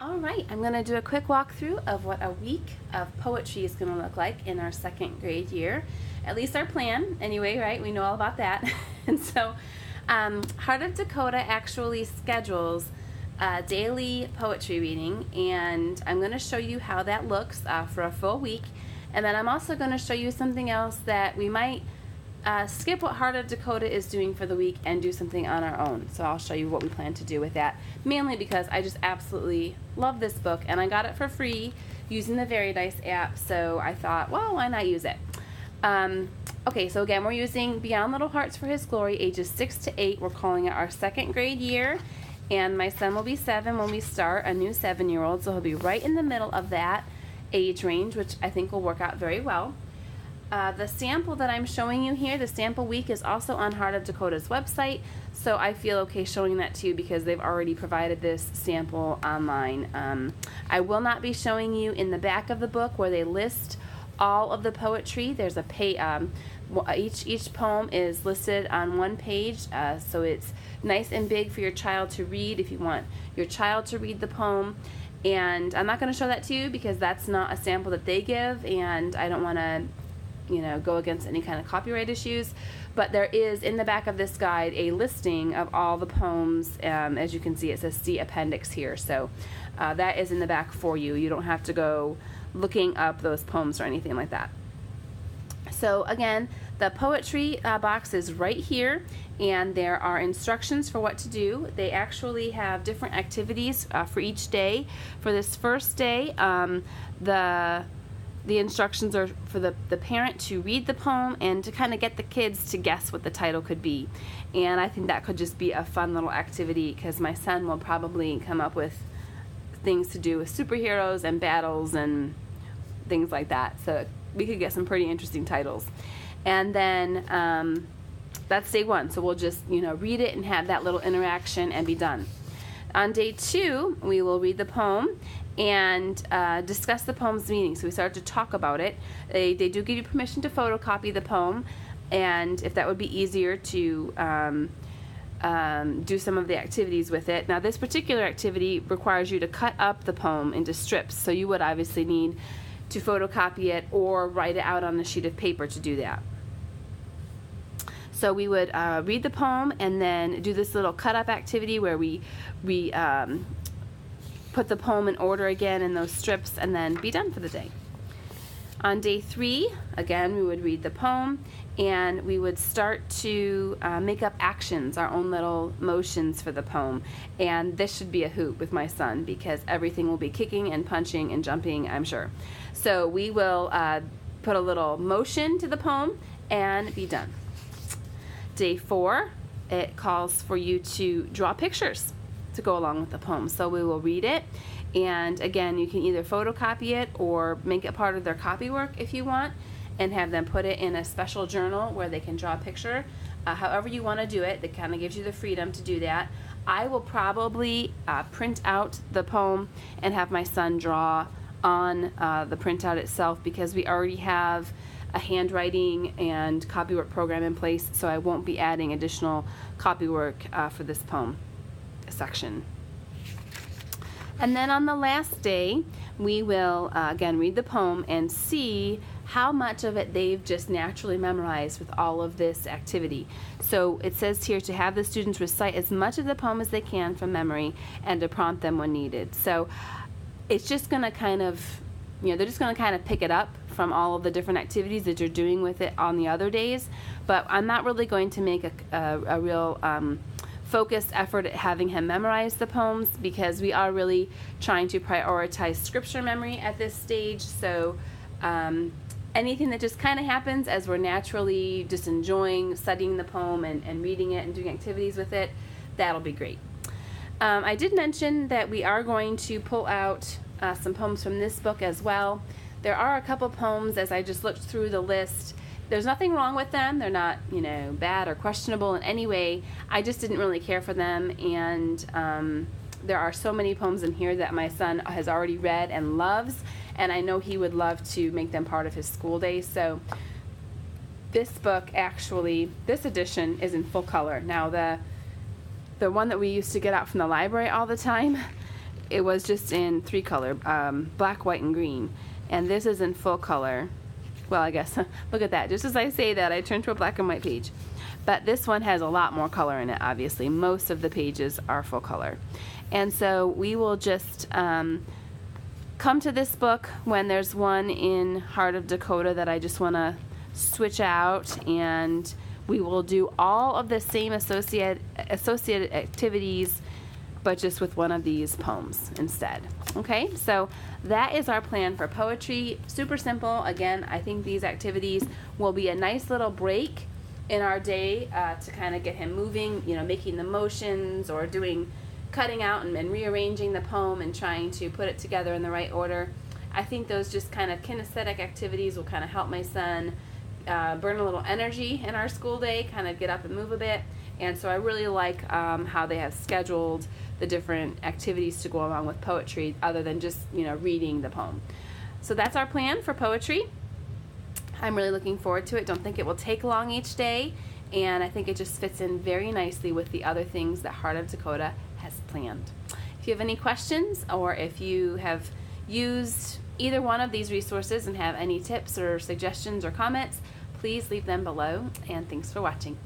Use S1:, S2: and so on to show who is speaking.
S1: All right, I'm going to do a quick walkthrough of what a week of poetry is going to look like in our second grade year. At least our plan, anyway, right? We know all about that. And so, Heart of Dakota actually schedules daily poetry reading, and I'm going to show you how that looks for a full week. And then I'm also going to show you something else that we might skip what Heart of Dakota is doing for the week and do something on our own. So I'll show you what we plan to do with that, mainly because I just absolutely love this book, and I got it for free using the Verydice app, so I thought, well, why not use it? Okay, so again, we're using Beyond Little Hearts for His Glory, ages 6 to 8. We're calling it our second grade year, and my son will be 7 when we start, a new 7-year-old, so he'll be right in the middle of that age range, which I think will work out very well. The sample that I'm showing you here, the sample week, is also on Heart of Dakota's website, so I feel okay showing that to you because they've already provided this sample online. I will not be showing you in the back of the book where they list all of the poetry. There's a each poem is listed on one page, so it's nice and big for your child to read if you want your child to read the poem. And I'm not going to show that to you because that's not a sample that they give, and I don't want to go against any kind of copyright issues, but there is in the back of this guide a listing of all the poems. As you can see, it says see appendix here, so that is in the back for you. You don't have to go looking up those poems or anything like that. So again, the poetry box is right here, and there are instructions for what to do. They actually have different activities for each day. For this first day, the instructions are for the parent to read the poem and to kind of get the kids to guess what the title could be. And I think that could just be a fun little activity because my son will probably come up with things to do with superheroes and battles and things like that. So we could get some pretty interesting titles. And then that's day 1. So we'll just read it and have that little interaction and be done. On day 2, we will read the poem and discuss the poem's meaning. So we start to talk about it. They do give you permission to photocopy the poem, and if that would be easier to do some of the activities with it. Now this particular activity requires you to cut up the poem into strips, so you would obviously need to photocopy it or write it out on a sheet of paper to do that. So we would read the poem and then do this little cut up activity where we put the poem in order again in those strips and then be done for the day. On day 3, again, we would read the poem and we would start to make up actions, our own little motions for the poem. And this should be a hoot with my son because everything will be kicking and punching and jumping, I'm sure. So we will put a little motion to the poem and be done. Day 4, it calls for you to draw pictures to go along with the poem. So we will read it, and again, you can either photocopy it or make it part of their copy work if you want, and have them put it in a special journal where they can draw a picture. However you want to do it, it kind of gives you the freedom to do that. I will probably print out the poem and have my son draw on the printout itself because we already have a handwriting and copywork program in place, so I won't be adding additional copywork for this poem section. And then on the last day, we will again read the poem and see how much of it they've just naturally memorized with all of this activity. So it says here to have the students recite as much of the poem as they can from memory and to prompt them when needed. So it's just going to kind of, they're just going to kind of pick it up from all of the different activities that you're doing with it on the other days. But I'm not really going to make a real focused effort at having him memorize the poems because we are really trying to prioritize scripture memory at this stage. So anything that just kind of happens as we're naturally just enjoying studying the poem and reading it and doing activities with it, that'll be great. I did mention that we are going to pull out some poems from this book as well. There are a couple poems as I just looked through the list. There's nothing wrong with them. They're not, bad or questionable in any way. I just didn't really care for them, and there are so many poems in here that my son has already read and loves, and I know he would love to make them part of his school day. So this book, actually, this edition is in full color. Now the one that we used to get out from the library all the time, it was just in 3-color, black, white, and green. And this is in full color. Well, I guess, look at that. Just as I say that, I turn to a black and white page. But this one has a lot more color in it, obviously. Most of the pages are full color. And so we will just come to this book when there's one in Heart of Dakota that I just want to switch out, and we will do all of the same associated activities, but just with one of these poems instead. Okay, so that is our plan for poetry. Super simple. Again, I think these activities will be a nice little break in our day to kind of get him moving, you know, making the motions or cutting out and rearranging the poem and trying to put it together in the right order. I think those just kind of kinesthetic activities will kind of help my son burn a little energy in our school day, kind of get up and move a bit. And so I really like how they have scheduled the different activities to go along with poetry other than just, you know, reading the poem. So that's our plan for poetry. I'm really looking forward to it. Don't think it will take long each day, and I think it just fits in very nicely with the other things that Heart of Dakota has planned. If you have any questions, or if you have used either one of these resources and have any tips or suggestions or comments, please leave them below, and thanks for watching.